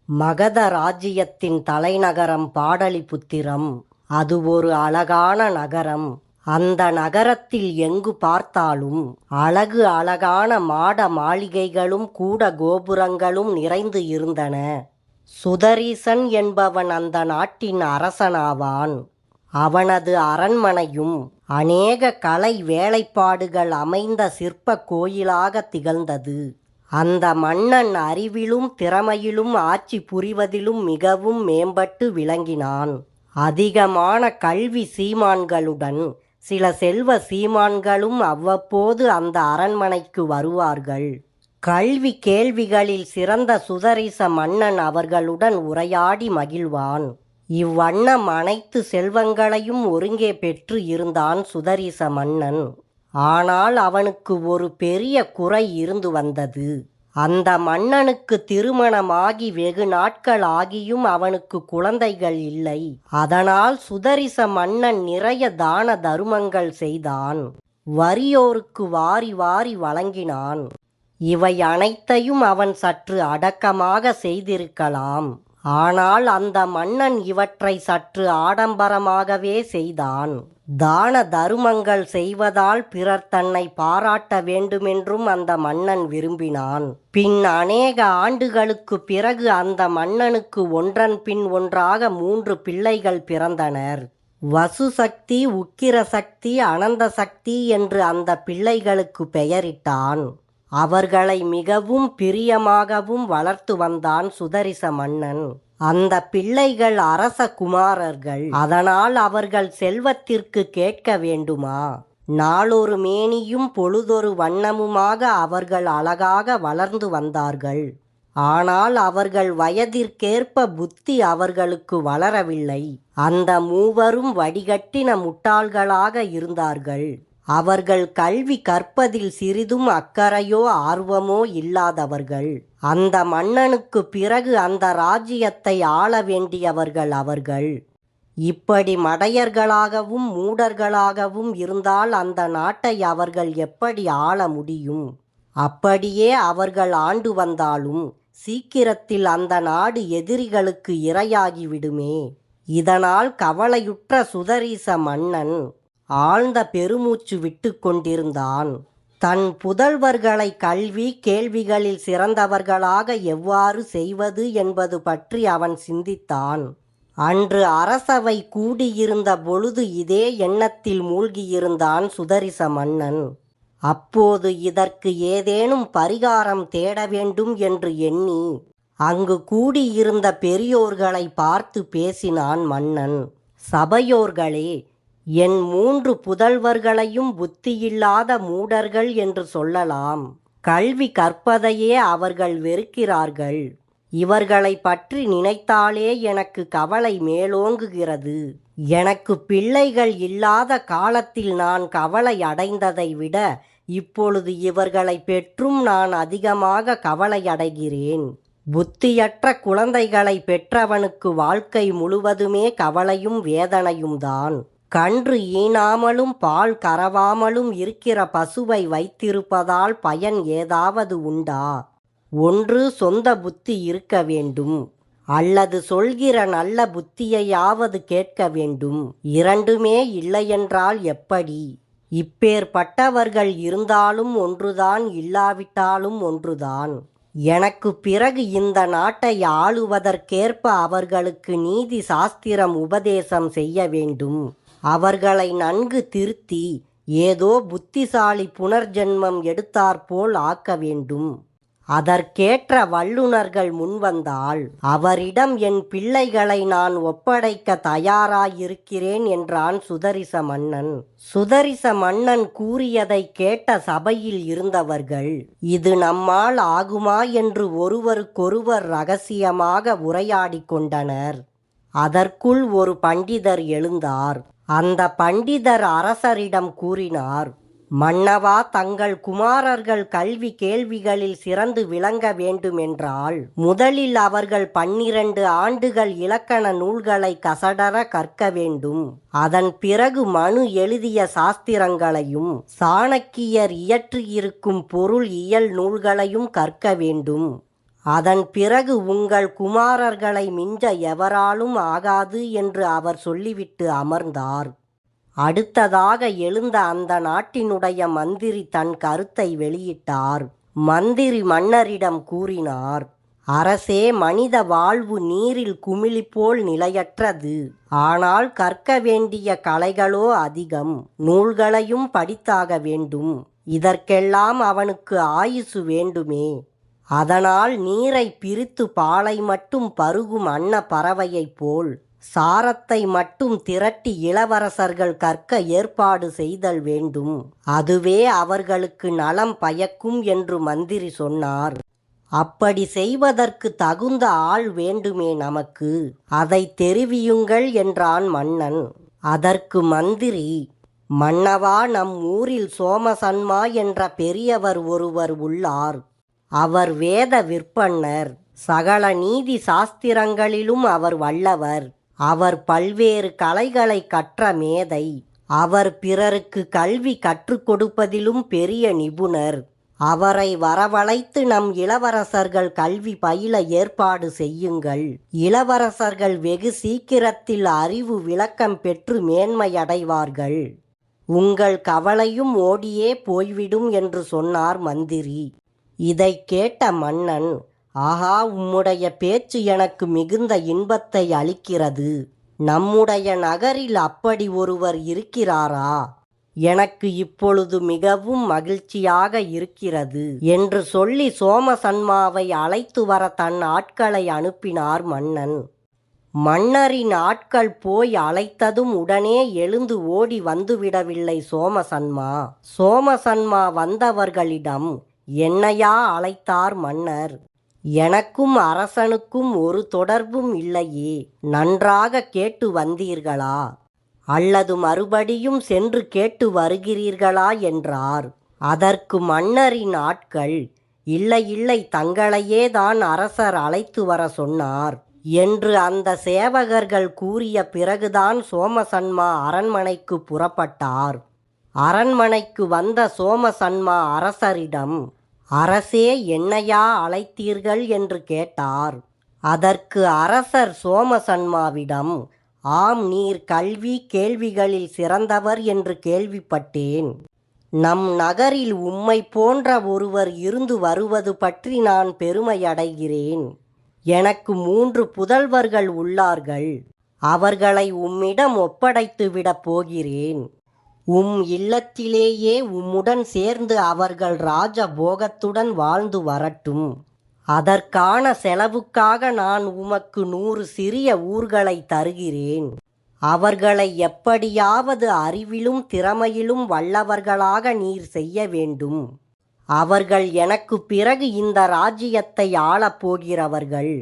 மகத ராஜ்யத்தின் தலைநகரம் பாடலிபுத்திரம். அது ஒரு அழகான நகரம். அந்த நகரத்தில் எங்கு பார்த்தாலும் அழகு அழகான மாட மாளிகைகளும் கூட கோபுரங்களும் நிறைந்து இருந்தன. சுதரீசன் என்பவன் அந்த நாட்டின் அரசனாவான். அவனது அரண்மனையும் அநேக கலை வேலைப்பாடுகள் அமைந்த சிற்ப கோயிலாக திகழ்ந்தது. அந்த மன்னன் அறிவிலும் திறமையிலும் ஆட்சி புரிவதிலும் மிகவும் மேம்பட்டு விளங்கினான். அதிகமான கல்வி சீமான்களுடன் சில செல்வ சீமான்களும் அவ்வப்போது அந்த அரண்மனைக்கு வருவார்கள். கல்வி கேள்விகளில் சிறந்த சுதரீச மன்னன் அவர்களுடன் உரையாடி மகிழ்வான். இவ்வண்ணம் அனைத்து செல்வங்களையும் ஒருங்கே பெற்று இருந்தான் சுதரீச மன்னன். ஆனால் அவனுக்கு ஒரு பெரிய குறை இருந்து வந்தது. அந்த மன்னனுக்கு திருமணமாகி வெகு நாட்கள் ஆகியும் அவனுக்கு குழந்தைகள் இல்லை. அதனால் சுதரிச மன்னன் நிறைய தான தருமங்கள் செய்தான். வறியோருக்கு வாரி வாரி வழங்கினான். இவை அனைத்தையும் அவன் சற்று அடக்கமாக செய்திருக்கலாம். ஆனால் அந்த மன்னன் இவற்றை சற்று ஆடம்பரமாகவே செய்தான். தான தருமங்கள் செய்வதால் பிறர் தன்னை பாராட்ட வேண்டுமென்றும் அந்த மன்னன் விரும்பினான். பின் அநேக ஆண்டுகளுக்கு பிறகு அந்த மன்னனுக்கு ஒன்றன் பின் ஒன்றாக 3 பிள்ளைகள் பிறந்தனர். வசுசக்தி, உக்கிரசக்தி, அனந்த சக்தி என்று அந்த பிள்ளைகளுக்கு பெயரிட்டான். அவர்களை மிகவும் பிரியமாகவும் வளர்த்து வந்தான் சுதரிச மன்னன். அந்த பிள்ளைகள் அரச குமாரர்கள். அதனால் அவர்கள் செல்வத்திற்கு கேட்க வேண்டுமா? நாளொரு மேனியும் பொழுதொரு வண்ணமுமாக அவர்கள் அழகாக வளர்ந்து வந்தார்கள். ஆனால் அவர்கள் வயதிற்கேற்ப புத்தி அவர்களுக்கு வளரவில்லை. அந்த மூவரும் வடிகட்டின முட்டாள்களாக இருந்தார்கள். அவர்கள் கல்வி கற்பதில் சிறிதும் அக்கறையோ ஆர்வமோ இல்லாதவர்கள். அந்த மன்னனுக்கு பிறகு அந்த ராஜ்யத்தை ஆள வேண்டியவர்கள் அவர்கள். இப்படி மடையர்களாகவும் மூடர்களாகவும் இருந்தால் அந்த நாட்டை அவர்கள் எப்படி ஆள முடியும்? அப்படியே அவர்கள் ஆண்டு வந்தாலும் சீக்கிரத்தில் அந்த நாடு எதிரிகளுக்கு இரையாகிவிடுமே. இதனால் கவலையுற்ற சுதரீச மன்னன் ஆழ்ந்த பெருமூச்சு விட்டு கொண்டிருந்தான். தன் புதல்வர்களை கல்வி கேள்விகளில் சிறந்தவர்களாக எவ்வாறு செய்வது என்பது பற்றி அவன் சிந்தித்தான். அன்று அரசவை கூடியிருந்த பொழுது இதே எண்ணத்தில் மூழ்கியிருந்தான் சுதரிச மன்னன். அப்போது இதற்கு ஏதேனும் பரிகாரம் தேட வேண்டும் என்று எண்ணி அங்கு கூடியிருந்த பெரியோர்களை பார்த்து பேசினான் மன்னன். சபையோர்களே, என் 3 புதல்வர்களையும் புத்தியில்லாத மூடர்கள் என்று சொல்லலாம். கல்வி கற்பதையே அவர்கள் வெறுக்கிறார்கள். இவர்களை பற்றி நினைத்தாலே எனக்கு கவலை மேலோங்குகிறது. எனக்கு பிள்ளைகள் இல்லாத காலத்தில் நான் கவலை அடைந்ததை விட இப்பொழுது இவர்களை பெற்றும் நான் அதிகமாக கவலை அடைகிறேன். புத்தியற்ற குழந்தைகளை பெற்றவனுக்கு வாழ்க்கை முழுவதுமே கவலையும் வேதனையும் தான். கன்று ஈனாமலும் பால் கறவாமலும் இருக்கிற பசுவை வைத்திருப்பதால் பயன் ஏதாவது உண்டா? ஒன்று சொந்த புத்தி இருக்க வேண்டும், அல்லது சொல்கிற நல்ல புத்தியையாவது கேட்க வேண்டும். இரண்டுமே இல்லையென்றால் எப்படி? இப்பேற்பட்டவர்கள் இருந்தாலும் ஒன்றுதான், இல்லாவிட்டாலும் ஒன்றுதான். எனக்கு பிறகு இந்த நாட்டை ஆளுவதற்கேற்ப அவர்களுக்கு நீதி சாஸ்திரம் உபதேசம் செய்ய வேண்டும். அவர்களை நன்கு திருத்தி ஏதோ புத்திசாலி புனர்ஜென்மம் எடுத்தாற்போல் ஆக்க வேண்டும். அதற்கேற்ற வல்லுனர்கள் முன்வந்தால் அவரிடம் என் பிள்ளைகளை நான் ஒப்படைக்க தயாராயிருக்கிறேன் என்றான் சுதரிச மன்னன். சுதரிச மன்னன் கூறியதை கேட்ட சபையில் இருந்தவர்கள் இது நம்மால் ஆகுமா என்று ஒருவருக்கொருவர் ரகசியமாக உரையாடி கொண்டனர். அதற்குள் ஒரு பண்டிதர் எழுந்தார். அந்த பண்டிதர் அரசரிடம் கூறினார், மன்னவா, தங்கள் குமாரர்கள் கல்வி கேள்விகளில் சிறந்து விளங்க வேண்டுமென்றால் முதலில் அவர்கள் 12 ஆண்டுகள் இலக்கண நூல்களை கசடர கற்க வேண்டும். அதன் பிறகு மனு எழுதிய சாஸ்திரங்களையும் சாணக்கியர் இயற்றியிருக்கும் பொருள் இயல் நூல்களையும் கற்க வேண்டும். அதன் பிறகு உங்கள் குமாரர்களை மிஞ்ச எவராலும் ஆகாது என்று அவர் சொல்லிவிட்டு அமர்ந்தார். அடுத்ததாக எழுந்த அந்த நாட்டினுடைய மந்திரி தன் கருத்தை வெளியிட்டார். மந்திரி மன்னரிடம் கூறினார், அரசே, மனித வாழ்வு நீரில் குமிழி போல் நிலையற்றது. ஆனால் கற்க வேண்டிய கலைகளோ அதிகம். நூல்களையும் படித்தாக வேண்டும். இதற்கெல்லாம் அவனுக்கு ஆயுசு வேண்டுமே. அதனால் நீரை பிரித்து பாலை மட்டும் பருகும் அன்ன பறவையைப் போல் சாரத்தை மட்டும் திரட்டி இளவரசர்கள் கற்க ஏற்பாடு செய்தல் வேண்டும். அதுவே அவர்களுக்கு நலம் பயக்கும் என்று மந்திரி சொன்னார். அப்படி செய்வதற்கு தகுந்த ஆள் வேண்டுமே நமக்கு. அதை தெரிவியுங்கள் என்றான் மன்னன். அதற்கு மந்திரி, மன்னவா, நம் ஊரில் சோமசன்மா என்ற பெரியவர் ஒருவர் உள்ளார். அவர் வேத விற்பன்னர். சகல நீதி சாஸ்திரங்களிலும் அவர் வல்லவர். அவர் பல்வேறு கலைகளை கற்ற மேதை. அவர் பிறருக்கு கல்வி கற்றுக் கொடுப்பதிலும் பெரிய நிபுணர். அவரை வரவழைத்து நம் இளவரசர்கள் கல்வி பயில ஏற்பாடு செய்யுங்கள். இளவரசர்கள் வெகு சீக்கிரத்தில் அறிவு விளக்கம் பெற்று மேன்மையடைவார்கள். உங்கள் கவலையும் ஓடியே போய்விடும் என்று சொன்னார் மந்திரி. இதை கேட்ட மன்னன், ஆஹா, உம்முடைய பேச்சு எனக்கு மிகுந்த இன்பத்தை அளிக்கிறது. நம்முடைய நகரில் அப்படி ஒருவர் இருக்கிறாரா? எனக்கு இப்பொழுது மிகவும் மகிழ்ச்சியாக இருக்கிறது என்று சொல்லி சோமசன்மாவை அழைத்து வர தன் ஆட்களை அனுப்பினார் மன்னன். மன்னரின் ஆட்கள் போய் அழைத்ததும் உடனே எழுந்து ஓடி வந்துவிடவில்லை சோமசன்மா. சோமசன்மா வந்தவர்களிடம், என்னையா அழைத்தார் மன்னர்? எனக்கும் அரசனுக்கும் ஒரு தொடர்பும் இல்லையே. நன்றாக கேட்டு வந்தீர்களா? அல்லது மறுபடியும் சென்று கேட்டு வருகிறீர்களா என்றார். அதற்கு மன்னரின் ஆட்கள், இல்லை இல்லை, தங்களையே தான் அரசர் அழைத்து வர சொன்னார் என்று அந்த சேவகர்கள் கூறிய பிறகுதான் சோமசன்மா அரண்மனைக்கு புறப்பட்டார். அரண்மனைக்கு வந்த சோமசன்மா அரசரிடம், அரசே, என்னையா அழைத்தீர்கள் என்று கேட்டார். அதற்கு அரசர் சோமசன்மாவிடம், ஆம், நீர் கல்வி கேள்விகளில் சிறந்தவர் என்று கேள்விப்பட்டேன். நம் நகரில் உம்மை போன்ற ஒருவர் இருந்து வருவது பற்றி நான் பெருமையடைகிறேன். எனக்கு 3 புதல்வர்கள் உள்ளார்கள். அவர்களை உம்மிடம் ஒப்படைத்து விடப் போகிறேன். உம் இல்லத்திலேயே உம்முடன் சேர்ந்து அவர்கள் ராஜபோகத்துடன் வாழ்ந்து வரட்டும். அதற்கான செலவுக்காக நான் உமக்கு 100 சிறிய ஊர்களை தருகிறேன். அவர்களை எப்படியாவது அறிவிலும் திறமையிலும் வல்லவர்களாக நீர் செய்ய வேண்டும். அவர்கள் எனக்கு பிறகு இந்த ராஜ்யத்தை ஆளப்போகிறவர்கள்.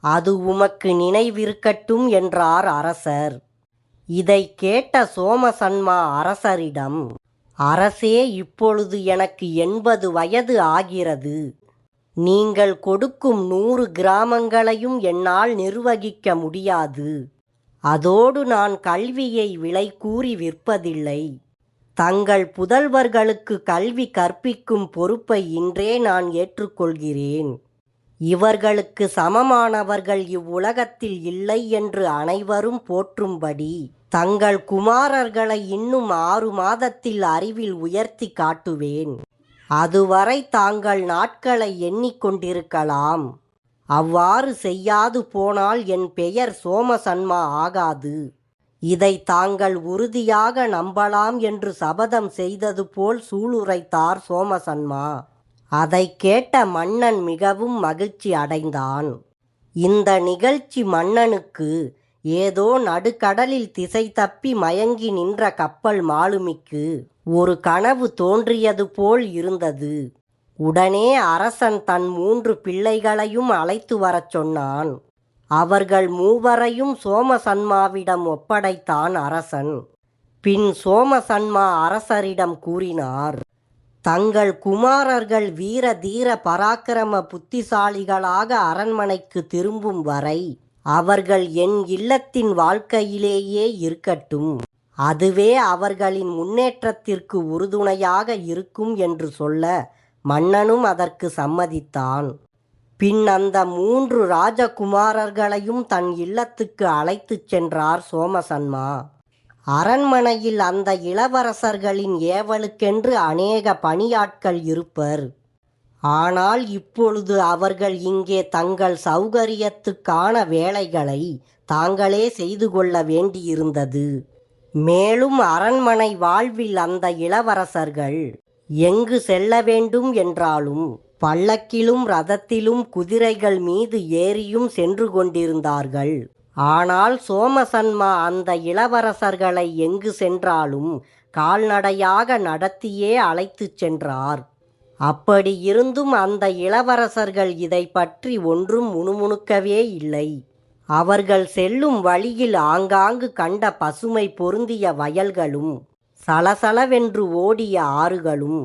அது உமக்கு நினைவிருக்கட்டும் என்றார் அரசர். இதை கேட்ட சோமசன்மா அரசரிடம், அரசே, இப்பொழுது எனக்கு 80 வயது ஆகிறது. நீங்கள் கொடுக்கும் 100 கிராமங்களையும் என்னால் நிர்வகிக்க முடியாது. அதோடு நான் கல்வியை விலை கூறி விற்பதில்லை. தங்கள் புதல்வர்களுக்கு கல்வி கற்பிக்கும் பொறுப்பை இன்றே நான் ஏற்றுக்கொள்கிறேன். இவர்களுக்கு சமமானவர்கள் இவ்வுலகத்தில் இல்லை என்று அனைவரும் போற்றும்படி தங்கள் குமாரர்களை இன்னும் 6 மாதத்தில் அறிவில் உயர்த்தி காட்டுவேன். அதுவரை தாங்கள் நாட்களை எண்ணிக்கொண்டிருக்கலாம். அவ்வாறு செய்யாது போனால் என் பெயர் சோமசன்மா ஆகாது. இதை தாங்கள் உறுதியாக நம்பலாம் என்று சபதம் செய்தது போல் சூளுரைத்தார் சோமசன்மா. அதை கேட்ட மன்னன் மிகவும் மகிழ்ச்சி அடைந்தான். இந்த நிகழ்ச்சி மன்னனுக்கு ஏதோ நடுக்கடலில் திசை தப்பி மயங்கி நின்ற கப்பல் மாலுமிக்கு ஒரு கனவு தோன்றியது போல் இருந்தது. உடனே அரசன் தன் 3 பிள்ளைகளையும் அழைத்து வரச் சொன்னான். அவர்கள் மூவரையும் சோமசன்மாவிடம் ஒப்படைத்தான் அரசன். பின் சோமசன்மா அரசரிடம் கூறினார், தங்கள் குமாரர்கள் வீர தீர பராக்கிரம புத்திசாலிகளாக அரண்மனைக்கு திரும்பும் வரை அவர்கள் என் இல்லத்தின் வாழ்க்கையிலேயே இருக்கட்டும். அதுவே அவர்களின் முன்னேற்றத்திற்கு உறுதுணையாக இருக்கும் என்று சொல்ல மன்னனும் அதற்கு சம்மதித்தான். பின் அந்த 3 ராஜகுமாரர்களையும் தன் இல்லத்துக்கு அழைத்துச் சென்றார் சோமசன்மா. அரண்மனையில் அந்த இளவரசர்களின் ஏவலுக்கென்று அநேக பணியாட்கள் இருப்பர். ஆனால் இப்பொழுது அவர்கள் இங்கே தங்கள் சௌகரியத்துக்கான வேலைகளை தாங்களே செய்து கொள்ள வேண்டியிருந்தது. மேலும் அரண்மனை வாழ்வில் அந்த இளவரசர்கள் எங்கு செல்ல வேண்டும் என்றாலும் பல்லக்கிலும் ரதத்திலும் குதிரைகள் மீது ஏறியும் சென்று கொண்டிருந்தார்கள். ஆனால் சோமசன்மா அந்த இளவரசர்களை எங்கு சென்றாலும் கால்நடையாக நடத்தியே அழைத்துச் சென்றார். அப்படி இருந்தும் அந்த இளவரசர்கள் இதை பற்றி ஒன்றும் முணுமுணுக்கவே இல்லை. அவர்கள் செல்லும் வழியில் ஆங்காங்கு கண்ட பசுமை பொருந்திய வயல்களும் சலசலவென்று ஓடிய ஆறுகளும்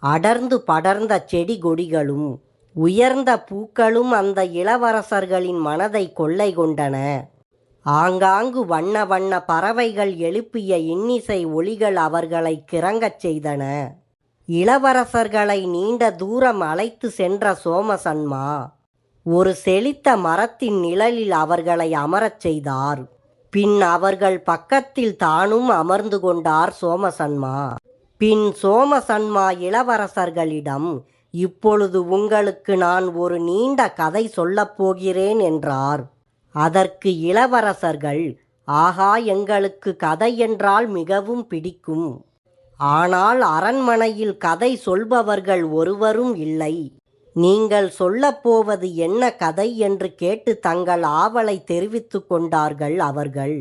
அடர்ந்து படர்ந்த செடி கொடிகளும் உயர்ந்த பூக்களும் அந்த இளவரசர்களின் மனதை கொள்ளை கொண்டன. ஆங்காங்கு வண்ண வண்ண பறவைகள் எழுப்பிய இன்னிசை ஒலிகள் அவர்களை கிறங்கச் செய்தன. இளவரசர்களை நீண்ட தூரம் அழைத்து சென்ற சோமசன்மா ஒரு செழித்த மரத்தின் நிழலில் அவர்களை அமரச் செய்தார். பின் அவர்கள் பக்கத்தில் தானும் அமர்ந்து கொண்டார் சோமசன்மா. பின் சோமசன்மா இளவரசர்களிடம், இப்பொழுது உங்களுக்கு நான் ஒரு நீண்ட கதை சொல்லப் போகிறேன் என்றார். அதற்கு இளவரசர்கள், ஆகா, எங்களுக்கு கதை என்றால் மிகவும் பிடிக்கும். ஆனால் அரண்மனையில் கதை சொல்பவர்கள் ஒருவரும் இல்லை. நீங்கள் சொல்லப்போவது என்ன கதை என்று கேட்டு தங்கள் ஆவலை தெரிவித்து கொண்டார்கள் அவர்கள்.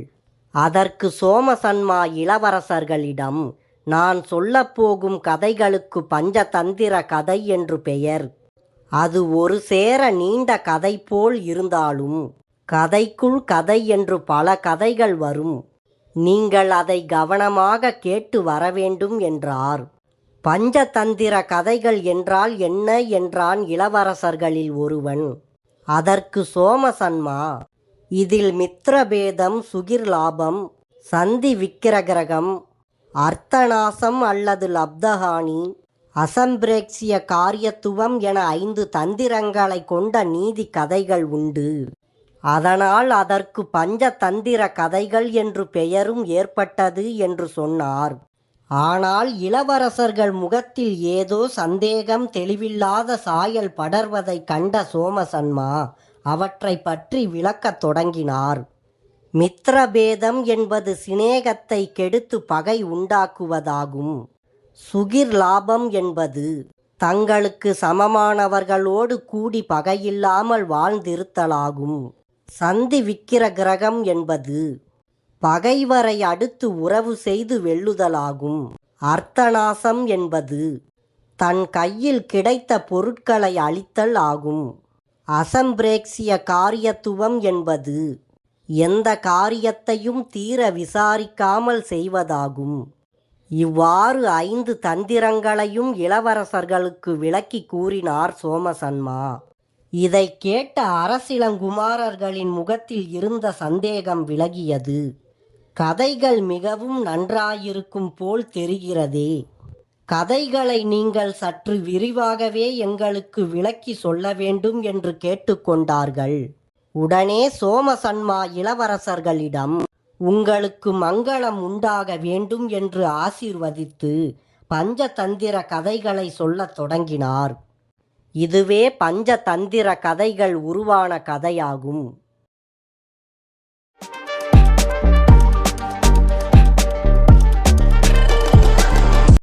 அதற்கு சோமசன்மா இளவரசர்களிடம், நான் சொல்லப்போகும் கதைகளுக்கு பஞ்சதந்திர கதை என்று பெயர். அது ஒரு சேர நீண்ட கதை போல் இருந்தாலும் கதைக்குள் கதை என்று பல கதைகள் வரும். நீங்கள் அதை கவனமாக கேட்டு வரவேண்டும் என்றார். பஞ்சதந்திர கதைகள் என்றால் என்ன என்றான் இளவரசர்களில் ஒருவன். அதற்கு சோமசன்மா, இதில் மித்ரபேதம், சுகிர்லாபம், சந்தி விக்கிரகிரகம், அர்த்தநாசம் அல்லது லப்தஹானி, அசம்பிரேக்சிய காரியத்துவம் என 5 தந்திரங்களை கொண்ட நீதி கதைகள் உண்டு. அதனால் அதற்கு பஞ்சதந்திர கதைகள் என்று பெயரும் ஏற்பட்டது என்று சொன்னார். ஆனால் இளவரசர்கள் முகத்தில் ஏதோ சந்தேகம், தெளிவில்லாத சாயல் படர்வதைக் கண்ட சோமசன்மா அவற்றை பற்றி விளக்கத் தொடங்கினார். மித்ரபேதம் என்பது சிநேகத்தை கெடுத்து பகை உண்டாக்குவதாகும். சுகிர் லாபம் என்பது தங்களுக்கு சமமானவர்களோடு கூடி பகையில்லாமல் வாழ்ந்திருத்தலாகும். சந்தி விக்கிரகிரகம் என்பது பகைவரை அடுத்து உறவு செய்து வெல்லுதலாகும். அர்த்தநாசம் என்பது தன் கையில் கிடைத்த பொருட்களை அழித்தல் ஆகும். அசம்பிரேக்சிய காரியத்துவம் என்பது எந்த காரியத்தையும் தீர விசாரிக்காமல் செய்வதாகும். இவ்வாறு 5 தந்திரங்களையும் இளவரசர்களுக்கு விளக்கி கூறினார் சோமசன்மா. இதை கேட்ட அரசிளங்குமாரர்களின் முகத்தில் இருந்த சந்தேகம் விலகியது. கதைகள் மிகவும் நன்றாயிருக்கும் போல் தெரிகிறதே. கதைகளை நீங்கள் சற்று விரிவாகவே எங்களுக்கு விளக்கி சொல்ல வேண்டும் என்று கேட்டுக்கொண்டார்கள். உடனே சோமசன்மா இளவரசர்களிடம், உங்களுக்கு மங்களம் உண்டாக வேண்டும் என்று ஆசீர்வதித்து பஞ்சதந்திர கதைகளை சொல்லத் தொடங்கினார். இதுவே பஞ்சதந்திர கதைகள் உருவான கதையாகும்.